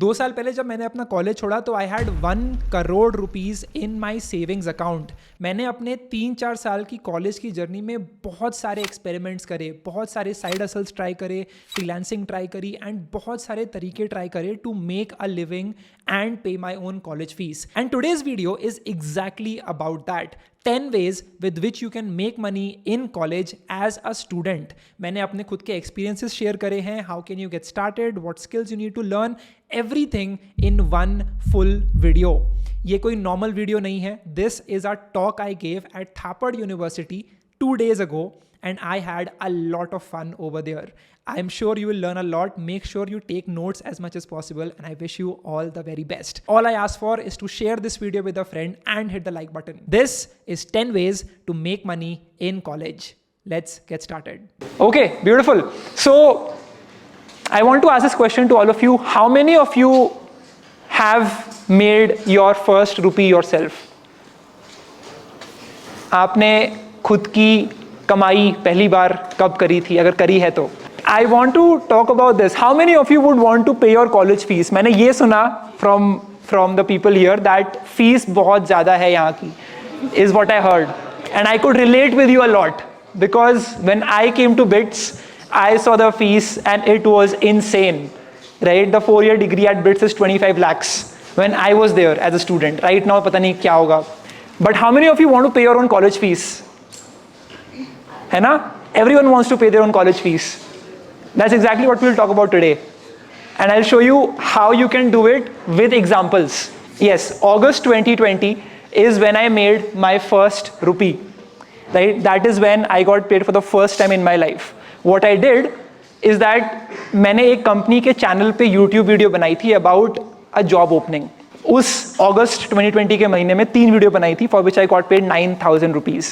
2 साल पहले जब मैंने अपना कॉलेज छोड़ा तो I had 1 crore rupees in my savings account. मैंने अपने 3-4 साल की कॉलेज की जर्नी में बहुत सारे एक्सपेरिमेंट्स करे, बहुत सारे साइड हसल्स ट्राई करे, फ्रीलांसिंग ट्राई करी एंड बहुत सारे तरीके ट्राई करे to make a living and pay my own college fees. And today's video is exactly about that. 10 ways with which you can make money in college as a student। मैंने अपने खुद के experiences share करे हैं, how can you get started, what skills you need to learn, everything in one full video। ये कोई normal video नहीं है। This is a talk I gave at Thapad University 2 days ago and I had a lot of fun over there। I'm sure you will learn a lot. Make sure you take notes as much as possible and I wish you all the very best. All I ask for is to share this video with a friend and hit the like button. This is 10 ways to make money in college. Let's get started. Okay, beautiful. So I want to ask this question to all of you. How many of you have made your first rupee yourself? आपने खुद की कमाई पहली बार कब करी थी, अगर करी है तो? I want to talk about this. How many of you would want to pay your college fees? मैंने ये सुना from the people here that fees बहुत ज़्यादा है यहाँ की, is what I heard. And I could relate with you a lot because when I came to BITS, I saw the fees and it was insane, right? The 4-year degree at BITS is 25 lakhs when I was there as a student. Right now पता नहीं क्या होगा. But how many of you want to pay your own college fees? है ना? Everyone wants to pay their own college fees. That's exactly what we'll talk about today. And I'll show you how you can do it with examples. Yes, August 2020 is when I made my first rupee. Right? That is when I got paid for the first time in my life. What I did is that मैंने एक company के channel पे YouTube video बनाई थी about a job opening. उस August 2020 के महीने में 3 वीडियो बनाई थी for which I got paid 9,000 rupees.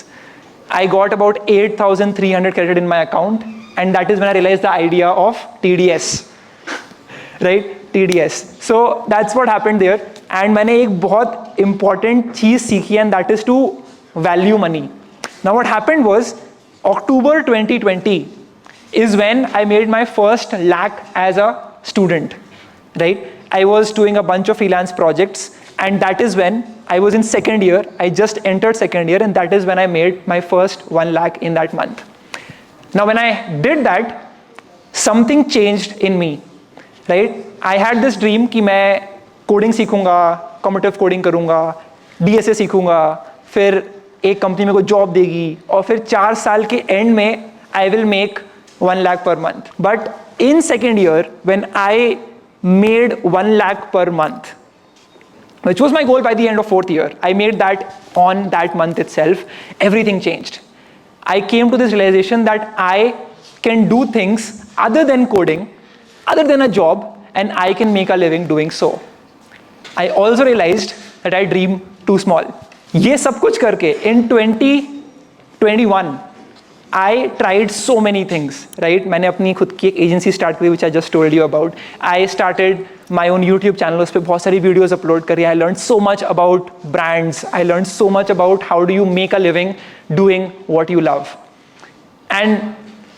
I got about 8,300 credited in my account. And that is when I realized the idea of TDS, right? TDS. So that's what happened there. And मैंने एक बहुत important चीज़ सीखी and that is to value money. Now what happened was October 2020 is when I made my first lakh as a student, right? I was doing a bunch of freelance projects and that is when I was in second year. I just entered second year and that is when I made my first 1 lakh in that month. Now when I did that, something changed in me, right? I had this dream कि मैं coding सीखूंगा, competitive coding करूंगा, DSA सीखूंगा, फिर एक company मेरे को job देगी और फिर 4 साल के एंड में I will make 1 lakh per month. But in second year, when I made 1 lakh per month, which was my goal by the end of 4th year, I made that on that month itself, everything changed. I came to this realization that I can do things other than coding, other than a job, and I can make a living doing so. I also realized that I dream too small. ये सब कुछ करके in 2021, I tried so many things, right? मैंने अपनी खुद की एक agency start करी, which I just told you about. I started my own YouTube channel, उस पे बहुत सारी videos upload करी. I learned so much about brands. I learned so much about how do you make a living doing what you love. And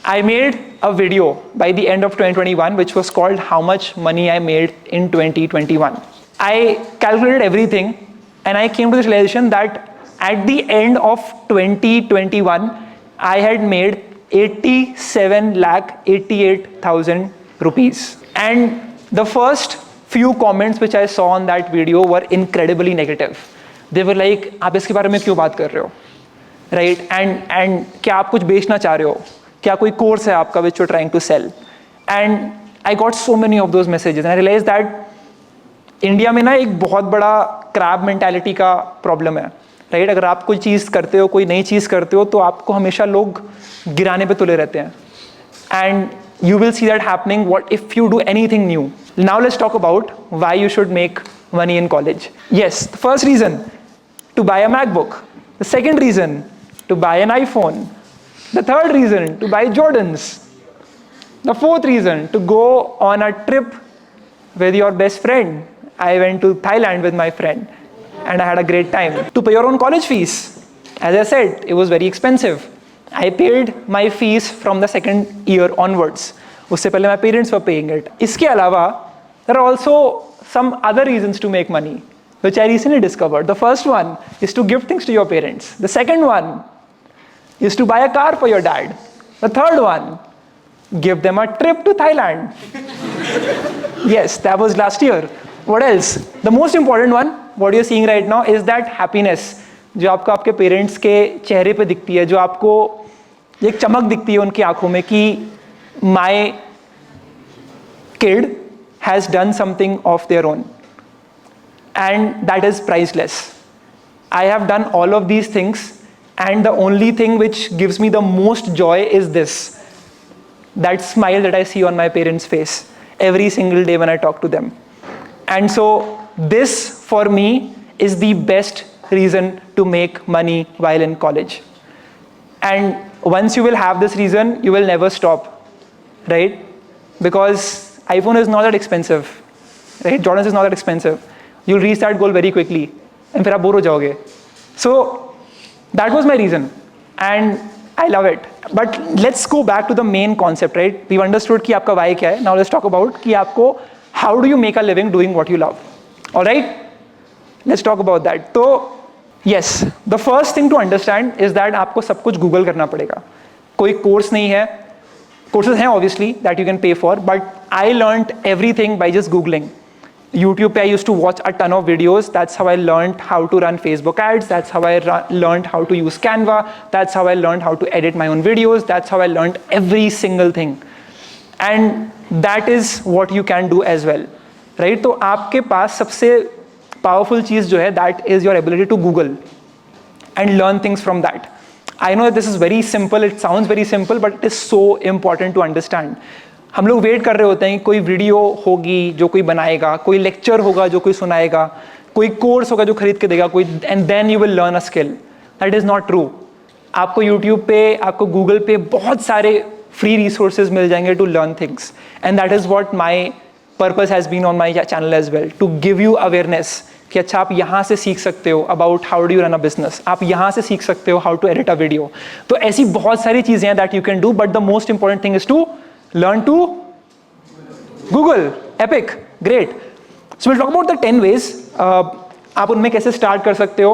I made a video by the end of 2021, which was called How Much Money I Made in 2021. I calculated everything and I came to this realization that at the end of 2021, I had made 87,88,000 rupees. And the first few comments which I saw on that video were incredibly negative. They were like, आप इसके बारे में क्यों बात कर रहे हो? Right? And क्या आप कुछ बेचना चाह रहे हो? क्या कोई कोर्स है आपका which you're trying to sell? And I got so many of those messages and I realized that India में ना एक बहुत बड़ा क्रैब मेंटालिटी का प्रॉब्लम है, राइट? अगर आप कोई चीज़ करते हो, कोई नई चीज़ करते हो, तो आपको हमेशा लोग गिराने पे तुले रहते हैं. And you will see that happening what if you do anything new. Now let's talk about why you should make money in college. Yes, the first reason, to buy a MacBook. The second reason, to buy an iPhone. The third reason, to buy Jordans. The fourth reason, to go on a trip with your best friend. I went to Thailand with my friend and I had a great time. To pay your own college fees. As I said, it was very expensive. I paid my fees from the second year onwards. उससे पहले my parents were paying it. इसके अलावा there are also some other reasons to make money, which I recently discovered. The first one is to give things to your parents. The second one is to buy a car for your dad. The third one, give them a trip to Thailand. Yes, that was last year. What else? The most important one, what you're seeing right now, is that happiness जो आपको आपके parents के चेहरे पे दिखती है, जो आपको एक चमक दिखती है उनकी आंखों में कि my kid has done something of their own, and that is priceless. I have done all of these things, and the only thing which gives me the most joy is this, that smile that I see on my parents' face every single day when I talk to them. And so this for me is the best reason to make money while in college. And once you will have this reason, you will never stop, right? Because iPhone is not that expensive, right? Jordans is not that expensive. You'll reach that goal very quickly, and फिर आप bore हो जाओगे. So that was my reason, and I love it. But let's go back to the main concept, right? We've understood कि आपका why क्या है. Now let's talk about कि आपको how do you make a living doing what you love. All right? Let's talk about that. तो yes, the first thing to understand is that आपको सब कुछ Google करना पड़ेगा. कोई कोर्स नहीं है. Courses हैं obviously that you can pay for, but I learned everything by just Googling. YouTube पे I used to watch a ton of videos. That's how I learned how to run Facebook ads. That's how I learned how to use Canva. That's how I learned how to edit my own videos. That's how I learned every single thing. And that is what you can do as well, right? तो आपके पास सबसे powerful चीज़ जो है, that is your ability to Google and learn things from that. I know that this is very simple. It sounds very simple, but it is so important to understand. हम लोग wait कर रहे होते हैं कि कोई वीडियो होगी जो कोई बनाएगा, कोई लेक्चर होगा जो कोई सुनाएगा, कोई कोर्स होगा जो खरीद के देगा कोई, and then you will learn a skill. That is not true. आपको यूट्यूब पे, आपको गूगल पे बहुत सारे फ्री रिसोर्सेज मिल जाएंगे to learn things, and that is what my purpose has been on my channel as well, to give you awareness कि अच्छा आप यहाँ से सीख सकते हो about how do you run a business, आप यहाँ से सीख सकते हो how to edit a video. तो ऐसी बहुत सारी चीज़ें हैं that you can do, but the most important thing is to learn to Google. Epic, great. So we'll talk about the 10 ways. आप उनमें कैसे स्टार्ट कर सकते हो,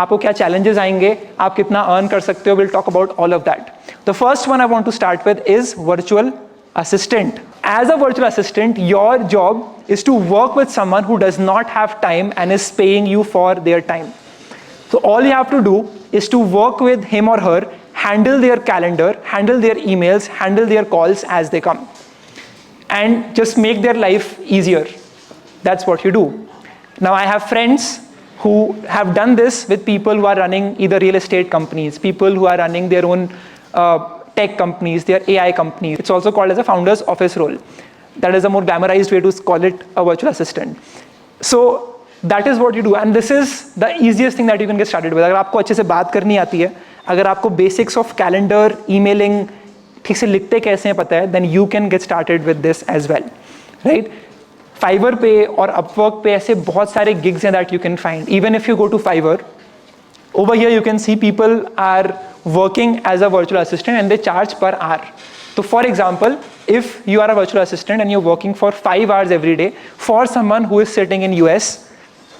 आपको क्या challenges आएंगे, आप कितना earn कर सकते हो. We'll talk about all of that. The first one I want to start with is virtual assistant. As a virtual assistant, your job is to work with someone who does not have time and is paying you for their time. So all you have to do is to work with him or her, handle their calendar, handle their emails, handle their calls as they come, and just make their life easier. That's what you do. Now I have friends who have done this with people who are running either real estate companies, people who are running their own tech companies, their AI companies. It's also called as a founder's office role. That is a more glamorized way to call it a virtual assistant. So that is what you do, and this is the easiest thing that you can get started with. अगर आपको अच्छे से बात करनी आती है, अगर आपको बेसिक्स ऑफ कैलेंडर, ईमेलिंग ठीक से लिखते कैसे हैं पता है, then you can get started with this as well, right? Fiverr पे और अपवर्क पे ऐसे बहुत सारे गिग्स हैं that you can find. Even if you go to Fiverr, over here you can see people are working as a virtual assistant and they charge per hour. So for example, if you are a virtual assistant and you're working for 5 hours every day for someone who is sitting in US,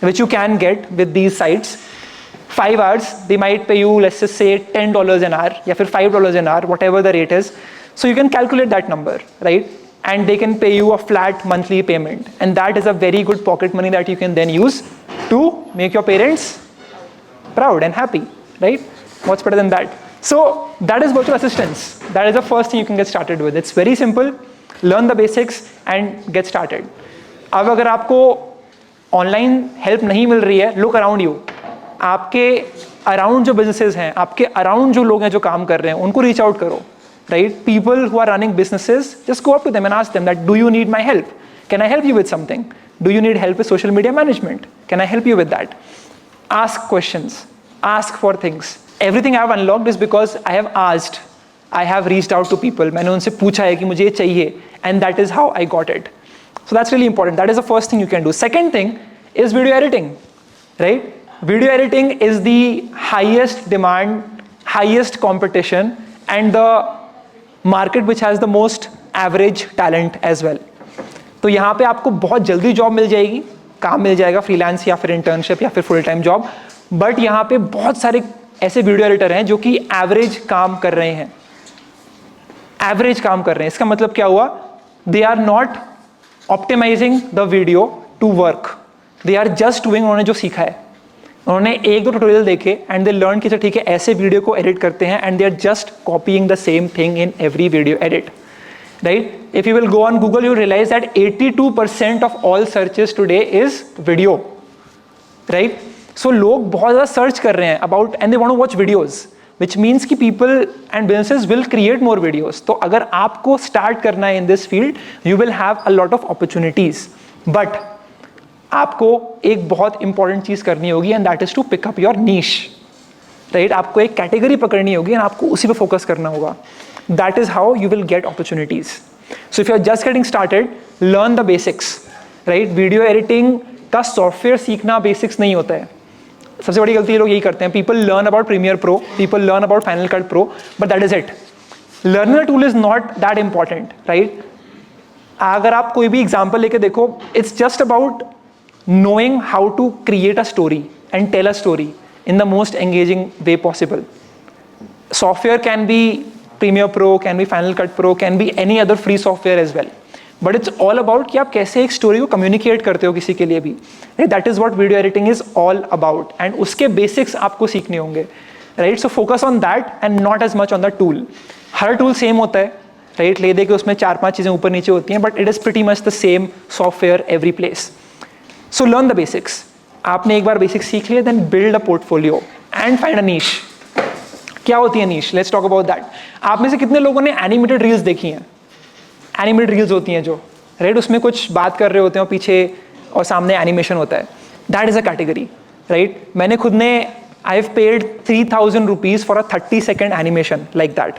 which you can get with these sites, 5 hours, they might pay you, let's just say $10 an hour, या फिर $5 an hour, whatever the rate is. So you can calculate that number, right? And they can pay you a flat monthly payment. And that is a very good pocket money that you can then use to make your parents proud and happy, right? What's better than that? So that is virtual assistants. That is the first thing you can get started with. It's very simple. Learn the basics and get started. अब अगर आपको online help नहीं मिल रही है, look around you. आपके around जो businesses हैं, आपके अराउंड जो लोग हैं जो काम कर रहे हैं, उनको रीच आउट करो, right? People who are running businesses, just go up to them and ask them that do you need my help, can I help you with something, do you need help with social media management, can I help you with that. Ask questions, ask for things. Everything I have unlocked is because I have asked, I have reached out to people. मैंने उनसे पूछा है कि मुझे ये चाहिए, and that is how I got it. So that's really important. That is the first thing you can do. Second thing is video editing, right? Video editing is the highest demand, highest competition, and the market which has the most average talent as well. तो यहाँ पे आपको बहुत जल्दी job मिल जाएगी, काम मिल जाएगा, freelance या फिर इंटर्नशिप या फिर फुल टाइम जॉब। बट यहाँ पे बहुत सारे ऐसे वीडियो एडिटर हैं जो कि एवरेज काम कर रहे हैं, एवरेज काम कर रहे हैं। इसका मतलब क्या हुआ? They are not optimising the video to work, they are just doing, उन्होंने जो सीखा है, उन्होंने एक दो ट्यूटोरियल देखे एंड दे लर्न कि ठीक है ऐसे वीडियो को एडिट करते हैं, and they are just copying the same thing in every video edit, right? If you will go on Google, you realize that 82% of all searches today is video, right? So लोग बहुत ज़्यादा search कर रहे हैं about and they want to watch videos, which means कि people and businesses will create more videos. तो अगर आपको start करना है in this field, you will have a lot of opportunities. But आपको एक बहुत important चीज़ करनी होगी, and that is to pick up your niche, right? आपको एक category पकड़नी होगी and आपको उसी पे focus करना होगा. That is how you will get opportunities. So if you are just getting started, learn the basics, right? Video editing का सॉफ्टवेयर सीखना बेसिक्स नहीं होता है। सबसे बड़ी गलती लोग यही करते हैं, people learn about Premiere Pro, people learn about Final Cut Pro, but that is it. Learning the tool is not that important, right? अगर आप कोई भी एग्जाम्पल लेके देखो, it's just about knowing how to create a story and tell a story in the most engaging way possible. Software can be Premiere Pro, can be Final Cut Pro, can be any other free software as well. But it's all about कि आप कैसे एक story को communicate करते हो किसी के लिए भी, that is what video editing is all about, and उसके बेसिक्स आपको सीखने होंगे, right? So focus on that and not as much on the tool. हर टूल सेम होता है, राइट? ले दे के उसमें 4-5 चीज़ें ऊपर नीचे होती हैं, but it is pretty much the same software every place. So learn the basics. आपने एक बार बेसिक्स सीख लिए, then build a portfolio and find a niche. क्या होती है niche? Let's talk about that. आप में से कितने लोगों ने एनिमेटेड रील्स देखी हैं? एनिमेटेड रील्स होती हैं जो, राइट? उसमें कुछ बात कर रहे होते हैं और पीछे और सामने एनिमेशन होता है। That is a category, right? मैंने खुद ने, I have paid 3000 rupees for a 30 second animation like that.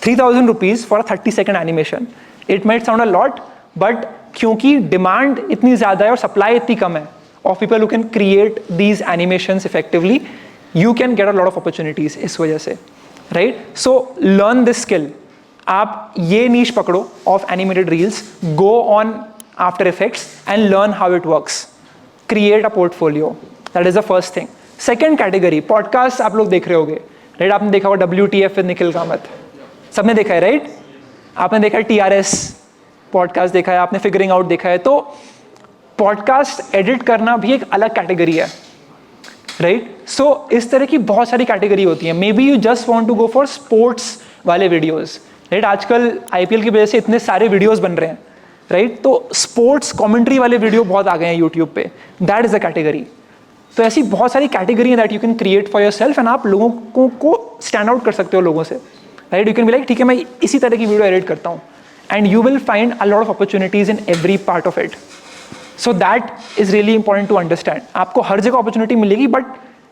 3000 rupees for a 30 second animation. It might sound a lot, but क्योंकि डिमांड इतनी ज्यादा है और सप्लाई इतनी कम है of people who can create these animations effectively, you can get a lot of opportunities इस वजह से, right? So learn this skill. आप ये नीश पकड़ो of animated reels, go on after effects and learn how it works, create a portfolio. That is the first thing. Second category, podcast आप लोग देख रहे होगे, राइट? आपने देखा होगा WTF विद निखिल कामत, सबने देखा है, राइट? आपने देखा है TRS पॉडकास्ट देखा है, आपने फिगरिंग आउट देखा है। तो पॉडकास्ट एडिट करना भी एक अलग कैटेगरी है, राइट? सो इस तरह की बहुत सारी कैटेगरी होती है। Maybe you just want to go for sports वाले वीडियोज, राइट? आजकल IPL की वजह से इतने सारे वीडियोज बन रहे हैं, राइट? तो स्पोर्ट्स कमेंट्री वाले वीडियो बहुत आ गए हैं यूट्यूब पे, दैट इज अ कैटेगरी। तो ऐसी बहुत सारी कैटेगरी है that you can create for your self, and आप लोगों को स्टैंड आउट कर सकते हो लोगों से, right? You can be like, ठीक है मैं इसी तरह की वीडियो एडिट करता हूँ, and you will find a lot of opportunities in every part of it. So that is really important to understand. आपको हर जगह अपॉर्चुनिटी मिलेगी, but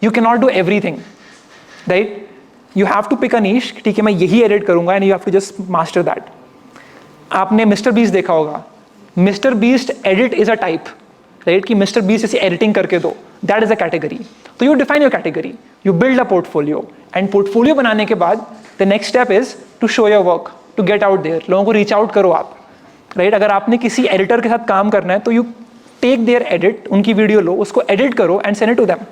you can not do everything, right? You have to pick a niche, ठीक है मैं यही edit करूंगा, and you have to just master that. आपने मिस्टर बीस्ट देखा होगा, Mister Beast edit is a type, right? कि मिस्टर बीस्ट ऐसी एडिटिंग करके दो, दैट इज अ कैटेगरी। तो you define your category, you build a portfolio, and portfolio बनाने के बाद the next step is to show your work, to get out there. लोगों को रीच आउट करो आप, राइट? अगर आपने किसी एडिटर के साथ काम करना है तो यू टेक देयर एडिट, उनकी वीडियो लो, उसको एडिट करो and send it to them,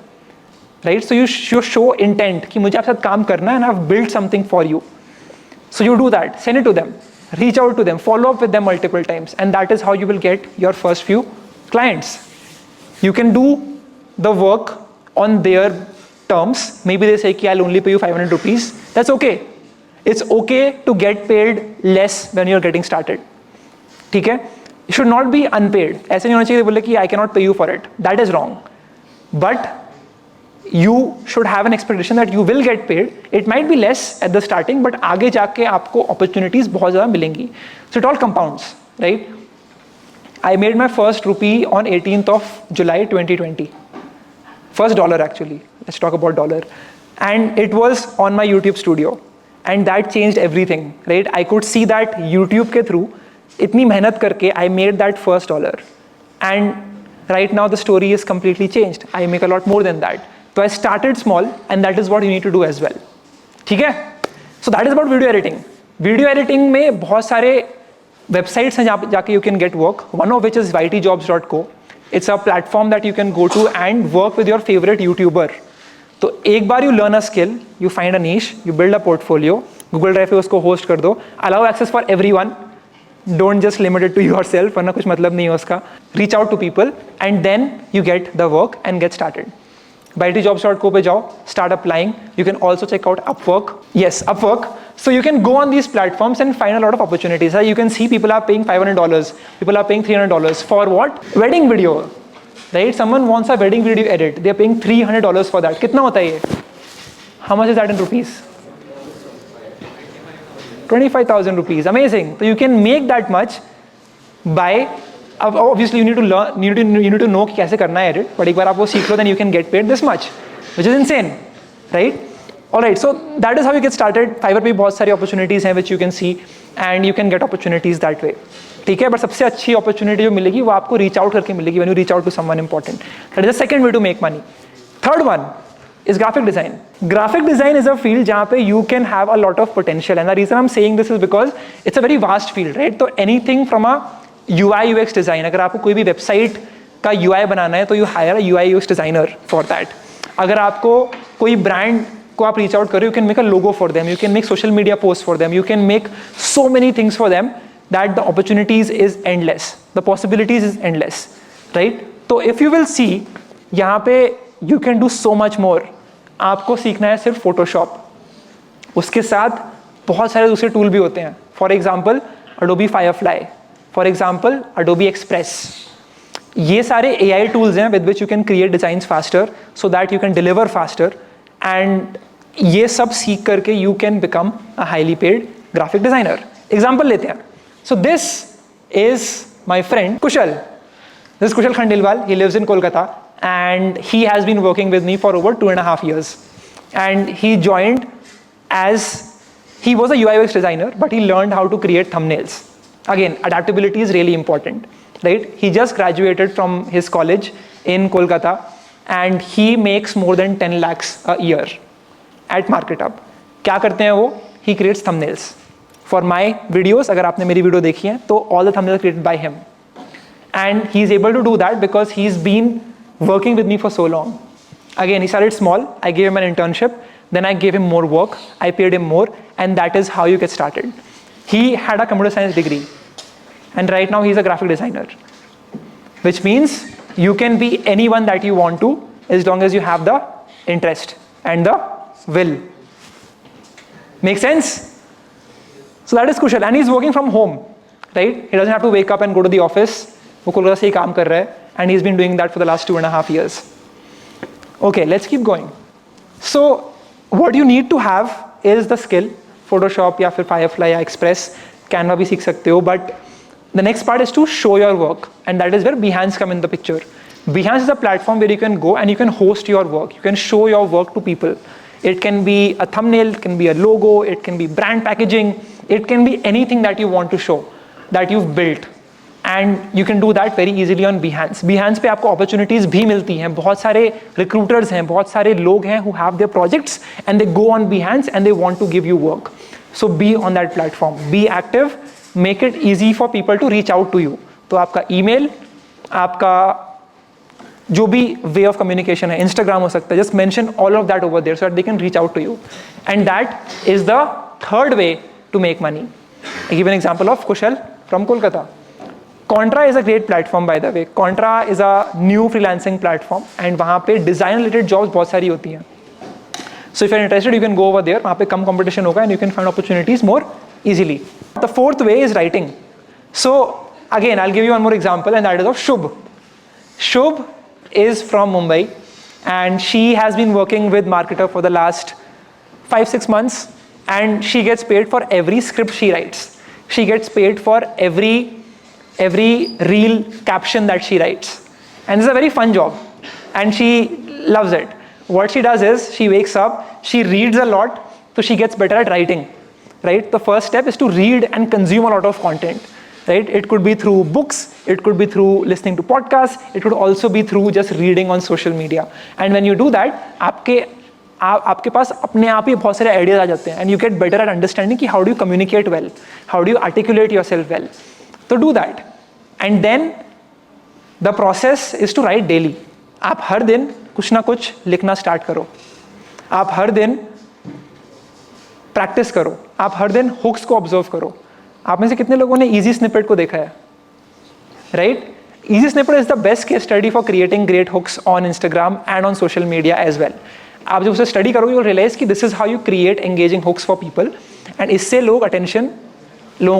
right? So you show intent कि मुझे आपके साथ काम करना है, and I have build something for you. So you do that, send it to them, reach out to them, follow up with them multiple times, and that is how you will get your first few clients. You can do the work on their terms. Maybe they say ki I'll only pay you 500 rupees. That's okay. It's okay to get paid less when you're getting started. ठीक है? You should not be unpaid. ऐसे नहीं होना चाहिए बोले कि I cannot pay you for it. That is wrong. But you should have an expectation that you will get paid. It might be less at the starting, but आगे जाके आपको opportunities बहुत ज़्यादा मिलेंगी. So it all compounds, right? I made my first rupee on 18th of July 2020. First dollar actually. Let's talk about dollar. And it was on my YouTube studio. And that changed everything, right? I could see that YouTube के through इतनी मेहनत करके I made that first dollar. And right now the story is completely changed. I make a lot more than that. So I started small, and that is what you need to do as well. ठीक है? So that is about video editing. Video editing में बहुत सारे websites हैं जहाँ जाके you can get work, one of which is ytjobs.co. It's a platform that you can go to and work with your favourite YouTuber. तो एक बार you learn a skill, you find a niche, you build a portfolio, Google drive पे उसको host कर दो, allow access for everyone, don't just limited to yourself, वरना कुछ मतलब नहीं है उसका. Reach out to people and then you get the work and get started. ytjobs.co पे जाओ, start applying. You can also check out Upwork. Yes, Upwork. So you can go on these platforms and find a lot of opportunities. You can see people are paying $500, people are paying $300 for what? Wedding video, right? Someone wants a wedding video edit. They are paying $300 for that. कितना होता है ये? How much is that in rupees? 25,000 rupees. Amazing. So you can make that much by obviously you need to learn, you need to know कि कैसे करना है edit, but एक बार आप वो सीख लो, then you can get paid this much, which is insane, right? Alright, so that is how you get started. Fiverr पे बहुत सारी opportunities हैं which you can see and you can get opportunities that way. ठीक है, but सबसे अच्छी opportunity जो मिलेगी वो आपको reach out करके मिलेगी when you reach out to someone important. That is the second way to make money. Third one is graphic design. Graphic design is a field जहाँ पे you can have a lot of potential, and the reason I'm saying this is because it's a very vast field, right? तो anything from a UI UX design, अगर आपको कोई भी website का UI बनाना है तो you hire a UI UX designer for that. अगर आपको कोई ब्रांड को आप रीच आउट करो, you can make a logo for them, you can make social media post for them, you can make so many things for them that the opportunities is endless, the possibilities is endless, right? तो if you will see यहाँ पे you can do so much more. आपको सीखना है सिर्फ Photoshop, उसके साथ बहुत सारे दूसरे टूल भी होते हैं. For example Adobe Firefly, for example Adobe Express. ये सारे AI टूल्स हैं with which you can create designs faster so that you can deliver faster, and ये सब सीख करके you can become a highly paid graphic designer. Example लेते हैं. So this is my friend Kushal. This Kushal Khandelwal. He lives in Kolkata and he has been working with me for over 2.5 years, and he joined as he was a UI UX designer, but he learned how to create thumbnails. Again, adaptability is really important, right? He just graduated from his college in Kolkata and he makes more than 10 lakhs a year at MarketHub. क्या करते हैं वो? He creates thumbnails for my videos. अगर आपने मेरी video देखी है तो all the thumbnails are created by him, and he is able to do that because he's been working with me for so long. Again, he started small. I gave him an internship, then I gave him more work, I paid him more, and that is how you get started. He had a computer science degree and right now he's a graphic designer, which means you can be anyone that you want to as long as you have the interest and the will. Make sense? So that is Kushal, and he's working from home, right? He doesn't have to wake up and go to the office. वो कोलकाता से ही काम कर रहा है, and he's been doing that for the last 2.5 years. Okay, let's keep going. So what you need to have is the skill. Photoshop या फिर Firefly या Express, Canva भी सीख सकते हो, but the next part is to show your work, and that is where Behance come in the picture. Behance is a platform where you can go and you can host your work. You can show your work to people. It can be a thumbnail, it can be a logo, it can be brand packaging, it can be anything that you want to show that you've built. And you can do that very easily on Behance. Behance पे आपको opportunities भी मिलती हैं. बहुत सारे recruiters हैं, बहुत सारे लोग हैं who have their projects and they go on Behance and they want to give you work. So be on that platform. Be active. Make it easy for people to reach out to you. तो आपका email, आपका जो भी way of communication है, Instagram हो सकता है. Just mention all of that over there so that they can reach out to you. And that is the third way to make money. I give an example of Kushal from Kolkata. Contra is a great platform, by the way. Contra is a new freelancing platform, and वहाँ पे design related jobs बहुत सारी होती हैं. So if you're interested, you can go over there. वहाँ पे कम competition होगा and you can find opportunities more easily. The fourth way is writing. So again, I'll give you one more example, and that is of Shubh. Shubh is from Mumbai, and she has been working with Marketer for the last 5-6 months, and she gets paid for every script she writes. She gets paid for every reel caption that she writes, and it's a very fun job and she loves it. What she does is she wakes up, she reads a lot, so she gets better at writing, right? The first step is to read and consume a lot of content, right? It could be through books, it could be through listening to podcasts, it could also be through just reading on social media. And when you do that, आपके पास अपने आप ही बहुत सारे ideas आ जाते हैं, and you get better at understanding कि how do you communicate well, how do you articulate yourself well. तो do that and then the process is to write daily. आप हर दिन कुछ ना कुछ लिखना स्टार्ट करो, आप हर दिन प्रैक्टिस करो, आप हर दिन हुक्स को ऑब्जर्व करो. आप में से कितने लोगों ने इजी स्निपेट को देखा है? Right? Easy snippet is the best case study for creating great hooks on Instagram and on social media as well. आप जब उसे स्टडी करोगे यू रियलाइज कि this is how you create engaging hooks for people and इससे लोगों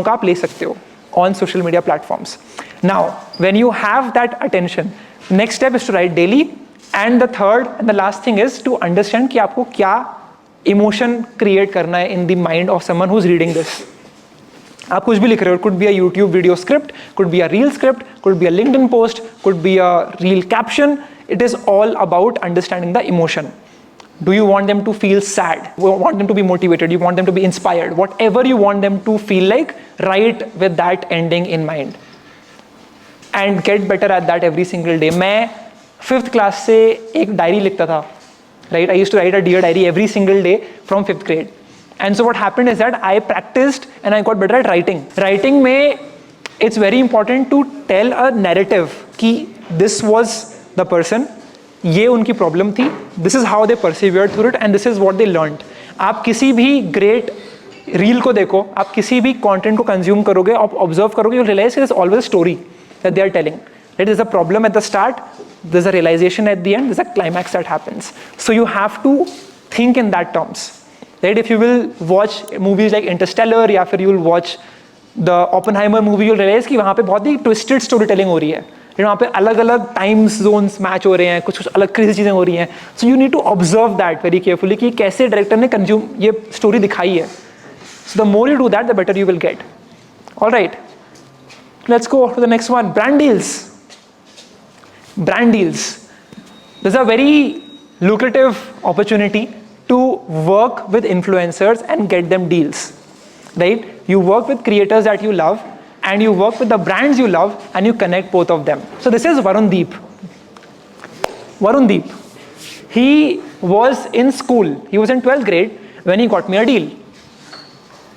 का आप ले सकते हो on social media platforms. Now, when you have that attention, next step is to write daily, and the third and the last thing is to understand कि आपको क्या emotion create करना है in the mind of someone who's reading this. आप कुछ भी लिख रहे हो, could be a YouTube video script, could be a reel script, could be a LinkedIn post, could be a reel caption. It is all about understanding the emotion. Do you want them to feel sad? You want them to be motivated? You want them to be inspired? Whatever you want them to feel like, write with that ending in mind. And get better at that every single day. मैं 5th class से एक diary लिखता था. Right? I used to write a dear diary every single day from 5th grade. And so what happened is that I practiced and I got better at writing. Writing में it's very important to tell a narrative कि this was the person. ये उनकी problem थी, this is how they persevered through it and this is what they learned. आप किसी भी great reel को देखो, आप किसी भी कंटेंट को कंज्यूम करोगे, आप ऑब्जर्व करोगे, you realise it is always story that they are telling. It is a problem at the start, there is a realisation at the end, there is a climax that happens. So you have to think in that terms. Right? If you will watch movies like Interstellar या फिर you will watch the Oppenheimer movie, you realise कि वहाँ पे बहुत ही twisted story telling हो रही है. वहाँ पे अलग अलग टाइम्स जोन्स मैच हो रहे हैं, कुछ कुछ अलग क्रेजी चीज़ें हो रही हैं. So you need to observe that very carefully कि कैसे डायरेक्टर ने कंज्यूम ये स्टोरी दिखाई है. So the more you do that the better you will get. All right, let's go to the next one. Brand deals. Brand deals. There's a very lucrative opportunity to work with influencers and get them deals. Right? You work with creators that you love and you work with the brands you love and you connect both of them. So this is Varun Deep. Varun Deep. He was in school. He was in 12th grade when he got me a deal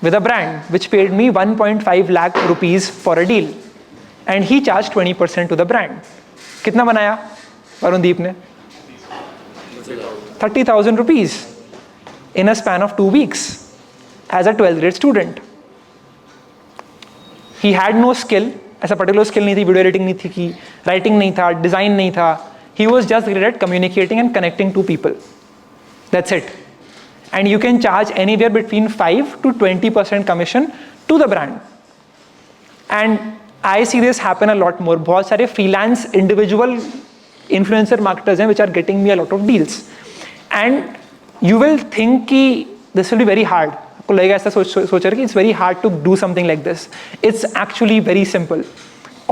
with a brand which paid me 1.5 lakh rupees for a deal. And he charged 20% to the brand. कितना बनाया वरुणदीप ने? 30,000 rupees in a span of 2 weeks as a 12th grade student. He had no skill, ऐसा particular skill नहीं थी, video editing नहीं थी की, writing नहीं था, डिजाइन नहीं था. He was just great at communicating and connecting to people. That's it. And you can charge anywhere between 5 to 20% commission to the brand. And I see this happen a lot more. बहुत सारे freelance individual influencer marketers हैं which are getting me a lot of deals. And you will think कि this will be very hard. आपको लगेगा ऐसा सोच रहे कि it's very hard to do something like this. It's actually very simple.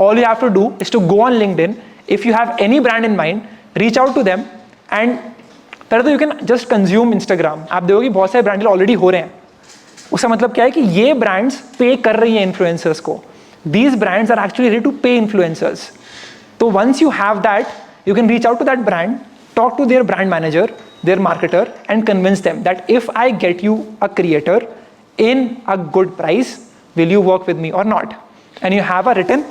All you have to do is to go on LinkedIn. If you have any brand in mind, reach out to them and पहले तो you can just consume Instagram. आप देखोगे बहुत सारे brand already हो रहे हैं. उसका मतलब क्या है कि ये ब्रांड्स पे कर रही हैं इन्फ्लुएंसर्स को. These brands are actually ready to pay influencers. So once you have that, you can reach out to that brand, talk to their brand manager, their marketer, and convince them that if I get you a creator in a good price, will you work with me or not? And you have a written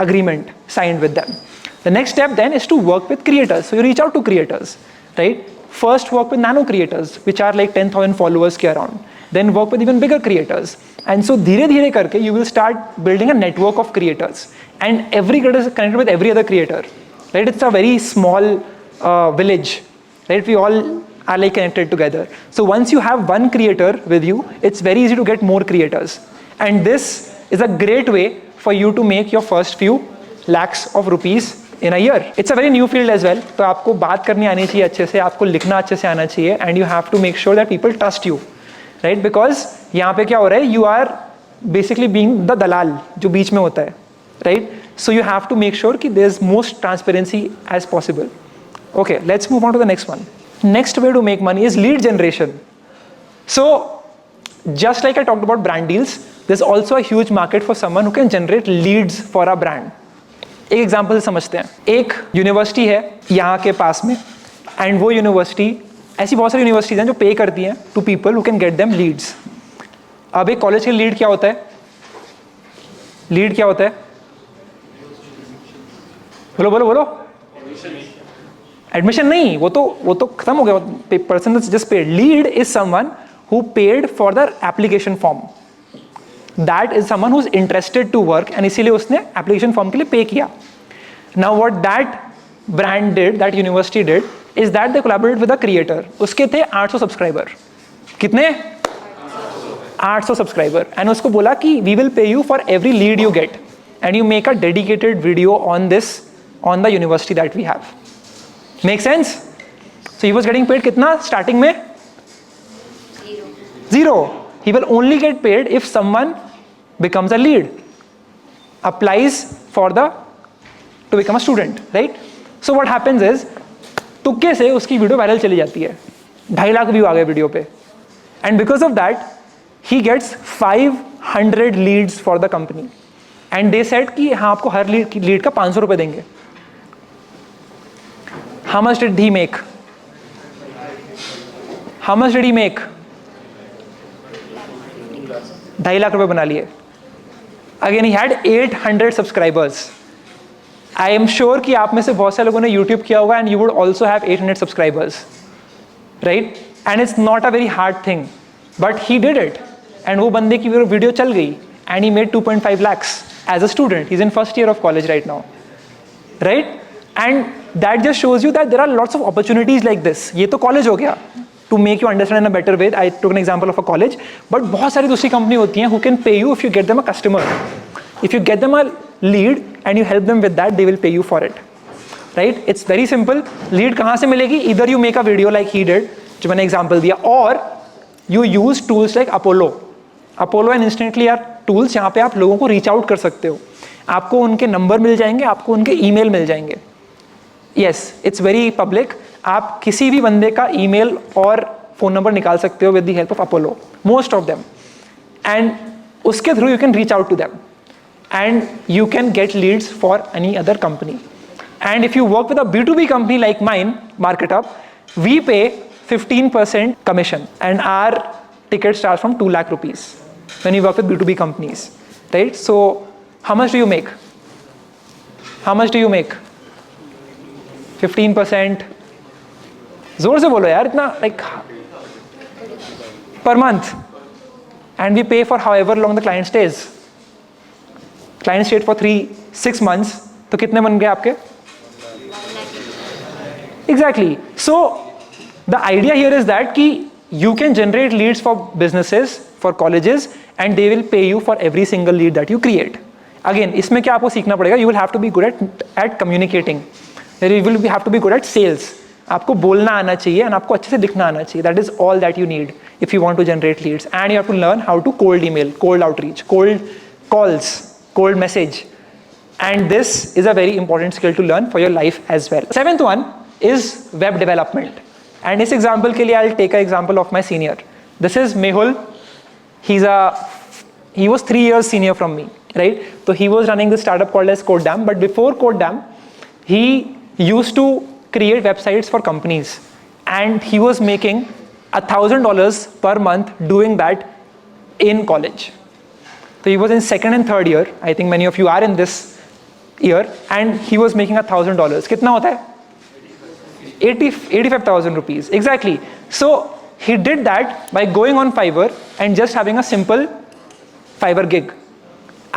agreement signed with them. The next step then is to work with creators. So you reach out to creators, right? First work with nano creators, which are like 10,000 followers ke around. Then work with even bigger creators. And so धीरे धीरे करके you will start building a network of creators. And every creator is connected with every other creator. Right? It's a very small village. Right? We all are like connected together. So once you have one creator with you, it's very easy to get more creators. And this is a great way for you to make your first few lakhs of rupees in a year. It's a very new field as well. तो आपको बात करनी आनी चाहिए अच्छे से, आपको लिखना अच्छे से आना चाहिए, and you have to make sure that people trust you. Right? Because यहाँ पे क्या हो रहा है, you are basically being the दलाल जो बीच में होता है. Right? So you have to make sure कि there is most transparency as possible. Okay, let's move on to the next one. Next way to make money is lead generation. So just like I talked about brand deals, there is also a huge market for someone who can generate Leeds for a brand. एक example से समझते हैं. एक university है यहाँ के पास में, and वो यूनिवर्सिटी, ऐसी बहुत सारी यूनिवर्सिटीज हैं जो पे करती हैं to people who can get them leads. अब एक कॉलेज के लीड क्या होता है? लीड क्या होता है? बोलो बोलो बोलो। एडमिशन नहीं, वो तो खत्म हो गया। Person just paid. Lead is someone who paid for the application form. That is someone who is interested to work, and इसीलिए उसने एप्लीकेशन फॉर्म के लिए पे किया। Now what that brand did, that university did, is that they collaborated with the creator. उसके थे 800 subscriber. कितने? 800 subscriber. And उसको बोला कि we will pay you for every lead you get, and you make a dedicated video on this, on the university that we have. Make sense? So he was getting paid कितना starting में? Zero. He will only get paid if someone becomes a lead, applies for to become a student, right? So what happens is, तुक्के से उसकी video viral चली जाती है, 2.5 lakh view आ गए video पे, and because of that he gets 500 leads for the company, and they said कि हाँ आपको हर लीड का 500 रुपए देंगे. How much did he make? How much did he make? 2.5 lakh रुपए बना लिए. Again, he had 800 subscribers. I am sure कि आप में से बहुत से लोगों ने YouTube किया होगा, and you would also have 800 subscribers, right? And it's not a very hard thing, but he did it. And वो बंदे की वीडियो चल गई, and he made 2.5 lakhs as a student. He's in first year of college right now, right? And that just shows you that there are lots of opportunities like this. ये तो college हो गया. To make you understand in a better way, I took an example of a college, but बहुत सारी दूसरी company होती हैं who can pay you if you get them a customer. If you get them a lead and you help them with that, they will pay you for it, right? It's very simple. Lead कहाँ से मिलेगी? Either you make a video like he did, जो मैंने example दिया, or you use tools like Apollo. Apollo and Instantly are tools जहाँ पे आप लोगों को reach out कर सकते हो. आपको उनके नंबर मिल जाएंगे, आपको उनके ईमेल मिल जाएंगे. Yes, it's very public. आप किसी भी बंदे का ईमेल और फोन नंबर निकाल सकते हो with the help of Apollo, most of them, and उसके through you can reach out to them and you can get leads for any other company. And if you work with a B2B company like mine, Marketup, we pay 15% commission and our ticket start from 2 lakh rupees when you work with B2B companies, right? So how much do you make? How much do you make? 15%. जोर से बोलो यार, इतना like per month, and we pay for however long the client stays. Client stayed for 3-6 months, तो कितने बन गए आपके? Exactly. So the idea here is that कि you can generate leads for businesses, for colleges, and they will pay you for every single lead that you create. Again, इसमें क्या आपको सीखना पड़ेगा? You will have to be good at communicating. You will have to be good at sales. आपको बोलना आना चाहिए and आपको अच्छे से लिखना आना चाहिए. That is all that you need if you want to generate leads. And you have to learn how to cold email, cold outreach, cold calls, cold message. And this is a very important skill to learn for your life as well. 7th one is web development. And this example के लिए I'll take an example of my senior. This is Mehul. He was 3 years senior from me, right? So he was running this startup called as CodeDam. But before CodeDam, he used to create websites for companies, and he was making $1,000 per month doing that in college. So he was in 2nd and 3rd year. I think many of you are in this year, and he was making $1,000. कितना होता है? 85,000 rupees. Exactly. So he did that by going on Fiverr and just having a simple Fiverr gig.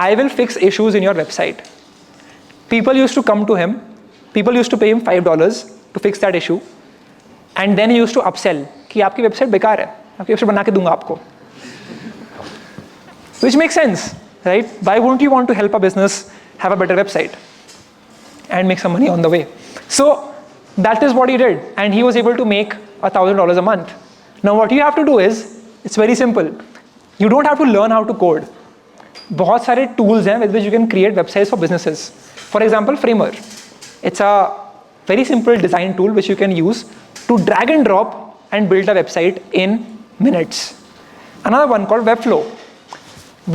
I will fix issues in your website. People used to come to him. People used to pay him $5 to fix that issue, and then he used to upsell कि आपकी website बेकार है, आपकी website बना के दूंगा आपको. Which makes sense, right? Why won't you want to help a business have a better website and make some money on the way? So that is what he did, and he was able to make $1,000 a month. Now what you have to do is, it's very simple. You don't have to learn how to code. बहुत सारे tools हैं with which you can create websites for businesses. For example, Framer. It's a very simple design tool which you can use to drag and drop and build a website in minutes. Another one called Webflow.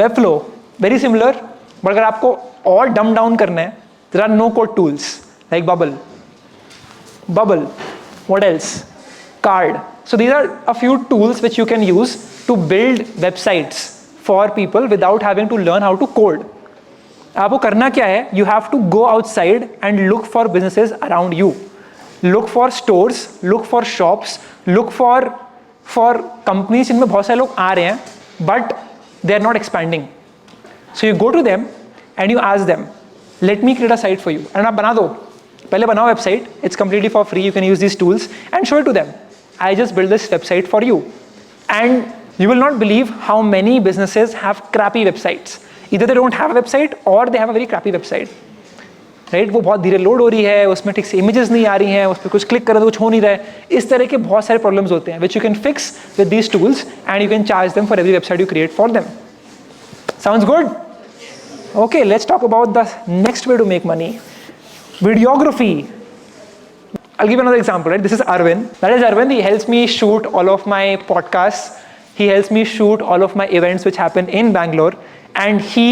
Webflow, very similar, but अगर आपको और dumb down करना है, there are no code tools like Bubble. What else? Card. So these are a few tools which you can use to build websites for people without having to learn how to code. आपको करना क्या है, you have to go outside and look for businesses around you, look for stores, look for shops, look for companies जिनमें बहुत सारे लोग आ रहे हैं but they are not expanding. So you go to them and you ask them, let me create a site for you. And आप बना दो, पहले बनाओ website, it's completely for free, you can use this tools and show it to them. I just built this website for you. And you will not believe how many businesses have crappy websites. Either they don't have a website or they have a very crappy website. Right? वो बहुत धीरे load हो रही है, उसमें ठीक से images नहीं आ रही हैं, उस पर कुछ क्लिक करें तो कुछ हो नहीं रहा है. इस तरह के बहुत सारे प्रॉब्लम्स होते हैं which you can fix with these tools and you can charge them for every website you create for them. Sounds good? Okay, let's talk about the next way to make money. Videography. I'll give you another example, right? This is Arvind. That is Arvind. He helps me shoot all of my podcasts. He helps me shoot all of my events which happen in Bangalore. And he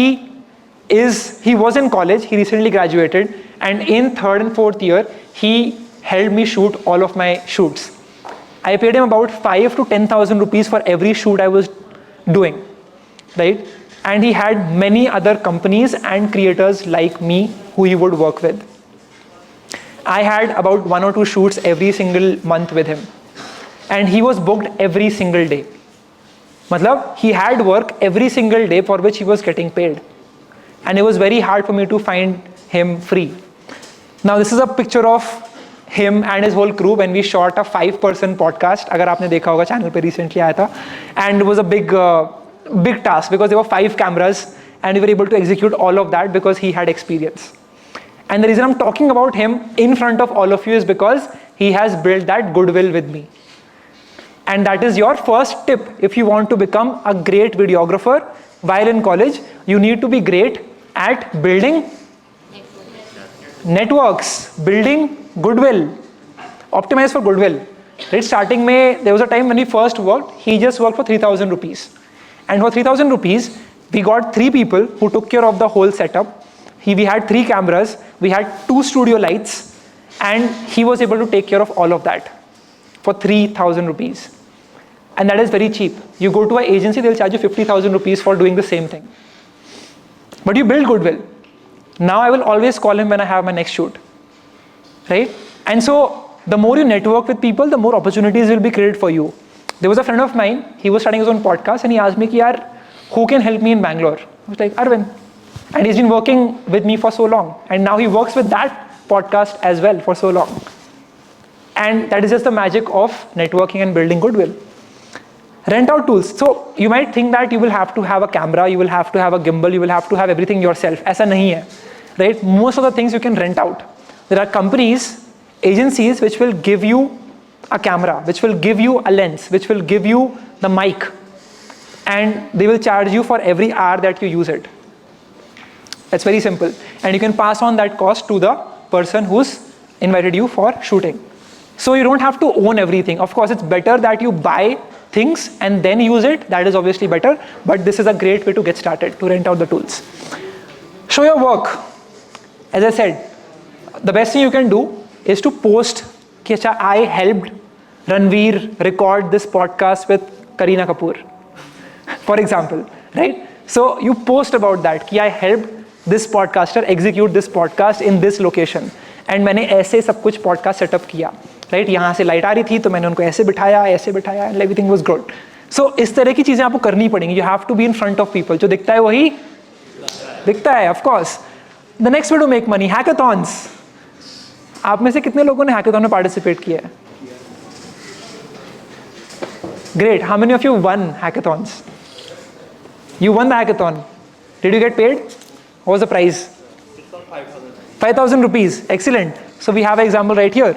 was in college. He recently graduated. And in 3rd and 4th year, he helped me shoot all of my shoots. I paid him about 5 to 10,000 rupees for every shoot I was doing, right? And he had many other companies and creators like me who he would work with. I had about 1 or 2 shoots every single month with him. And he was booked every single day. Matlab, he had work every single day for which he was getting paid. And it was very hard for me to find him free. Now this is a picture of him and his whole crew when we shot a 5-person podcast. अगर आपने देखा होगा channel पे recently आया था. And it was a big task because there were 5 cameras and we were able to execute all of that because he had experience. And the reason I'm talking about him in front of all of you is because he has built that goodwill with me. And that is your first tip. If you want to become a great videographer while in college, you need to be great at building networks, building goodwill, optimize for goodwill. Right? Starting May, there was a time when we first worked, he just worked for 3,000 rupees. And for 3,000 rupees, we got 3 people who took care of the whole setup. We had 3 cameras, we had 2 studio lights, and he was able to take care of all of that for 3,000 rupees. And that is very cheap. You go to an agency, they'll charge you 50,000 rupees for doing the same thing. But you build goodwill. Now I will always call him when I have my next shoot. Right? And so the more you network with people, the more opportunities will be created for you. There was a friend of mine, he was starting his own podcast and he asked me, Yaar, who can help me in Bangalore? I was like, Arvind. And he's been working with me for so long. And now he works with that podcast as well for so long. And that is just the magic of networking and building goodwill. Rent out tools. So you might think that you will have to have a camera, you will have to have a gimbal, you will have to have everything yourself. Aisa nahi hai. Right? Most of the things you can rent out. There are companies, agencies which will give you a camera, which will give you a lens, which will give you the mic. And they will charge you for every hour that you use it. That's very simple. And you can pass on that cost to the person who's invited you for shooting. So you don't have to own everything. Of course, it's better that you buy things and then use it. That is obviously better. But this is a great way to get started, to rent out the tools. Show your work. As I said, the best thing you can do is to post, I helped Ranveer record this podcast with Kareena Kapoor. For example, right? So you post about that, I helped this podcaster execute this podcast in this location. And मैंने ऐसे सब कुछ podcast setup किया. Right? यहाँ से light आ रही थी तो मैंने उनको ऐसे बिठाया and everything was good. So इस तरह की चीजें आपको करनी पड़ेंगी. You have to be in front of people. जो दिखता है वही दिखता है, of course. The next way to make money, hackathons. आप में से कितने लोगों ने hackathon में participate किया है? Great. How many of you won hackathons? You won the hackathon. Did you get paid? What was the prize? 5,000 rupees. Excellent. So we have an example right here.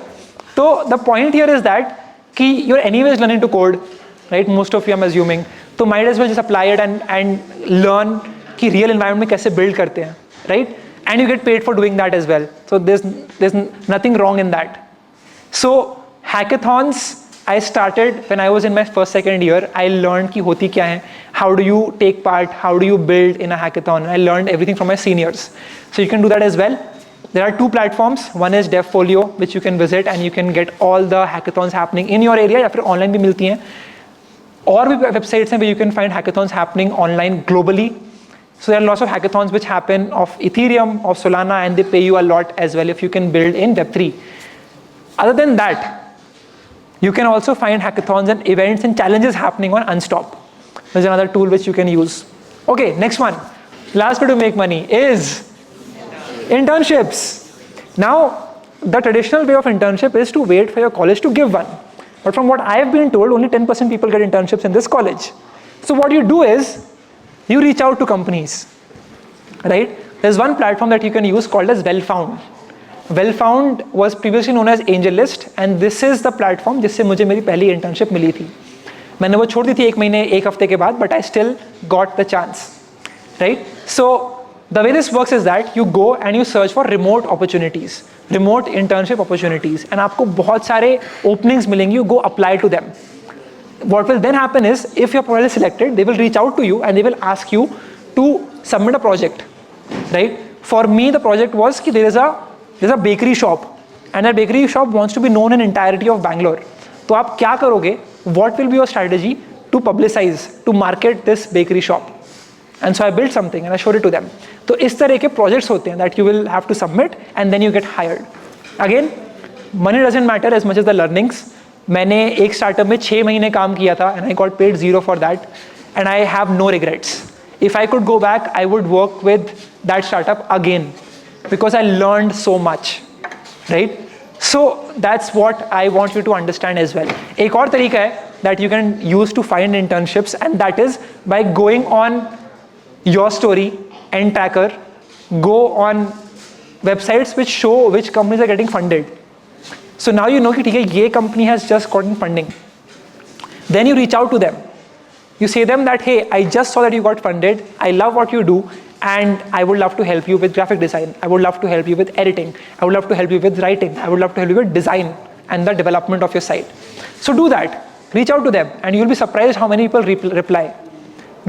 So the point here is that you're anyways learning to code, right? Most of you, I'm assuming. So might as well just apply it and learn कि real environment में कैसे build करते हैं, right? And you get paid for doing that as well. So there's nothing wrong in that. So hackathons, I started when I was in my second year. I learned कि होती क्या है, how do you take part, how do you build in a hackathon. I learned everything from my seniors. So you can do that as well. There are 2 platforms. One is DevFolio, which you can visit and you can get all the hackathons happening in your area या फिर online भी मिलती हैं. और भी websites हैं where you can find hackathons happening online globally. So there are lots of hackathons which happen of Ethereum, of Solana, and they pay you a lot as well if you can build in Web3. Other than that, you can also find hackathons and events and challenges happening on Unstop. There's another tool which you can use. Okay, next one. Last way to make money is internships. Now, the traditional way of internship is to wait for your college to give one. But from what I've been told, only 10% people get internships in this college. So what you do is, you reach out to companies, right? There's one platform that you can use called as Wellfound. Wellfound was previously known as AngelList, and this is the platform जिससे मुझे मेरी पहली internship मिली थी. मैंने वो छोड़ दी थी 1 महीने 1 हफ्ते के बाद, but I still got the chance, right? So the way this works is that you go and you search for remote opportunities, remote internship opportunities, and आपको बहुत सारे openings मिलेंगे. You go apply to them. What will then happen is, if your profile is selected, they will reach out to you and they will ask you to submit a project, right? For me, the project was that there's a bakery shop, and that bakery shop wants to be known in entirety of Bangalore. So आप क्या करोगे? What will be your strategy to publicize, to market this bakery shop? And so I built something and I showed it to them. So इस तरह के projects होते हैं that you will have to submit and then you get hired. Again, money doesn't matter as much as the learnings. मैंने एक startup में 6 महीने काम किया था and I got paid 0 for that, and I have no regrets. If I could go back, I would work with that startup again because I learned so much, right? So that's what I want you to understand as well. एक और तरीका है that you can use to find internships, and that is by going on your story and tracker, go on websites which show which companies are getting funded. So now you know कि ठीक है, ये company has just gotten funding. Then you reach out to them. You say them that, hey, I just saw that you got funded. I love what you do, and I would love to help you with graphic design. I would love to help you with editing. I would love to help you with writing. I would love to help you with design and the development of your site. So do that. Reach out to them, and you'll be surprised how many people reply.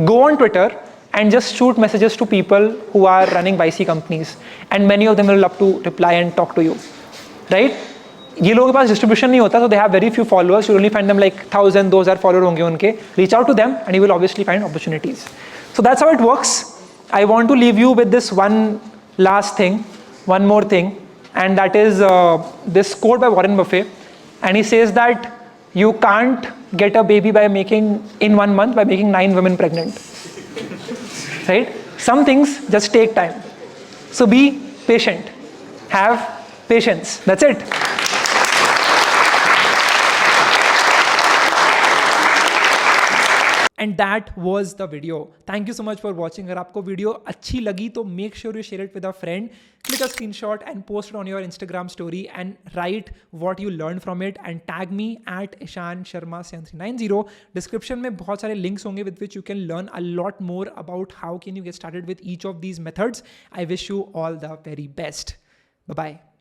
Go on Twitter and just shoot messages to people who are running YC companies, and many of them will love to reply and talk to you, right? ये लोगों के पास distribution नहीं होता, so they have very few followers. You only find them like 1,000, 2,000 followers होंगे उनके. Reach out to them, and you will obviously find opportunities. So that's how it works. I want to leave you with this one last thing, one more thing, and that is this quote by Warren Buffett, and he says that you can't get a baby by making in 1 month by making 9 women pregnant, right? Some things just take time. So be patient. Have patience. That's it. And that was the video. Thank you so much for watching. अगर आपको video अच्छी लगी तो make sure you share it with a friend. Click a screenshot and post it on your Instagram story and write what you learned from it and tag me at Ishan Sharma 7390. Description में बहुत सारे links होंगे with which you can learn a lot more about how can you get started with each of these methods. I wish you all the very best. Bye bye.